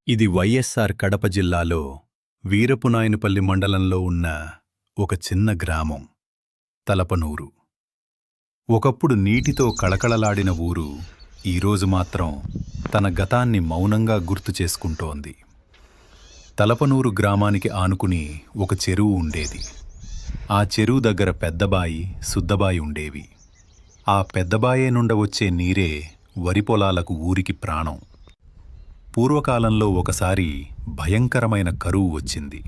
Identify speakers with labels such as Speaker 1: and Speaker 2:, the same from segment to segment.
Speaker 1: ఇది వైఎస్ఆర్ కడప జిల్లాలో వీరపునాయనపల్లి మండలంలో ఉన్న ఒక చిన్న గ్రామం తలపనూరు. ఒకప్పుడు నీటితో కళకళలాడిన ఊరు ఈరోజు మాత్రం తన గతాన్ని మౌనంగా గుర్తు చేసుకుంటోంది. తలపనూరు గ్రామానికి ఆనుకుని ఒక చెరువు ఉండేది. ఆ చెరువు దగ్గర పెద్దబాయి, సుద్దబాయి ఉండేవి. ఆ పెద్దబాయే నుండ వచ్చే నీరే వరి పొలాలకు ఊరికి ప్రాణం. పూర్వకాలంలో ఒకసారి భయంకరమైన కరువు వచ్చింది.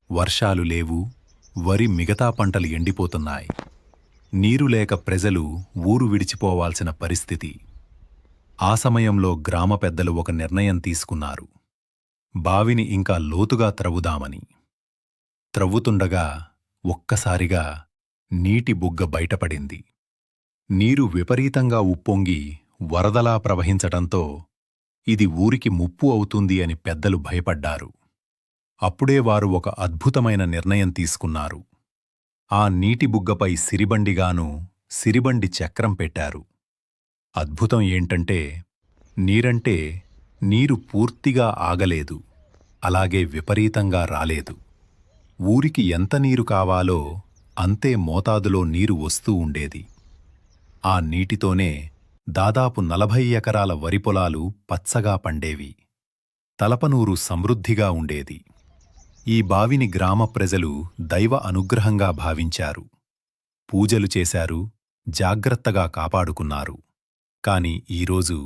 Speaker 1: వర్షాలు లేవు, వరి మిగతా పంటలు ఎండిపోతున్నాయి. నీరు లేక ప్రజలు ఊరు విడిచిపోవాల్సిన పరిస్థితి. ఆ సమయంలో గ్రామ పెద్దలు ఒక నిర్ణయం తీసుకున్నారు. బావిని ఇంకా లోతుగా త్రవ్వుదామని. త్రవ్వుతుండగా ఒక్కసారిగా నీటి బుగ్గ బయటపడింది. నీరు విపరీతంగా ఉప్పొంగి వరదలా ప్రవహించటంతో ఇది ఊరికి ముప్పు అవుతుంది అని పెద్దలు భయపడ్డారు. అప్పుడే వారు ఒక అద్భుతమైన నిర్ణయం తీసుకున్నారు. ఆ నీటి బుగ్గపై సిరిబండిగాను సిరిబండి చక్రం పెట్టారు. అద్భుతం ఏంటంటే నీరంటే నీరు పూర్తిగా ఆగలేదు, అలాగే విపరీతంగా రాలేదు. ఊరికి ఎంత నీరు కావాలో అంతే మోతాదులో నీరు వస్తూ ఉండేది. ఆ నీటితోనే దాదాపు 40 ఎకరాల వరి పొలాలు పచ్చగా పండేవి. తలపనూరు సమృద్ధిగా ఉండేది. ఈ బావిని గ్రామ ప్రజలు దైవ అనుగ్రహంగా భావించారు. పూజలు చేశారు, జాగ్రత్తగా కాపాడుకున్నారు. కాని ఈరోజు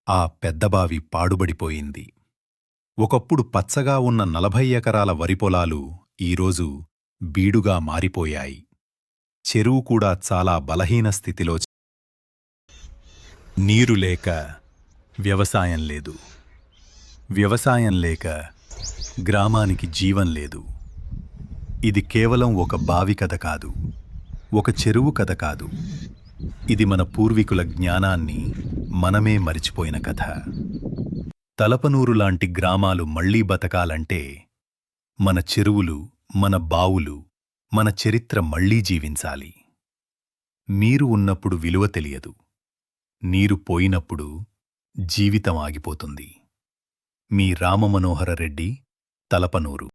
Speaker 1: ఆ పెద్దబావి పాడుబడిపోయింది. ఒకప్పుడు పచ్చగా ఉన్న 40 ఎకరాల వరి పొలాలు ఈరోజు బీడుగా మారిపోయాయి. చెరువు కూడా చాలా బలహీన స్థితిలో. నీరు లేక వ్యవసాయం లేదు, వ్యవసాయం లేక గ్రామానికి జీవం లేదు. ఇది కేవలం ఒక బావి కథ కాదు, ఒక చెరువు కథ కాదు. ఇది మన పూర్వీకుల జ్ఞానాన్ని మనమే మరిచిపోయిన కథ. తలపనూరు లాంటి గ్రామాలు మళ్లీ బతకాలంటే మన చెరువులు, మన బావులు, మన చరిత్ర మళ్లీ జీవించాలి. నీరు ఉన్నప్పుడు విలువ తెలియదు, నీరు పోయినప్పుడు జీవితం ఆగిపోతుంది. మీ రామమనోహర రెడ్డి, తలపనూరు.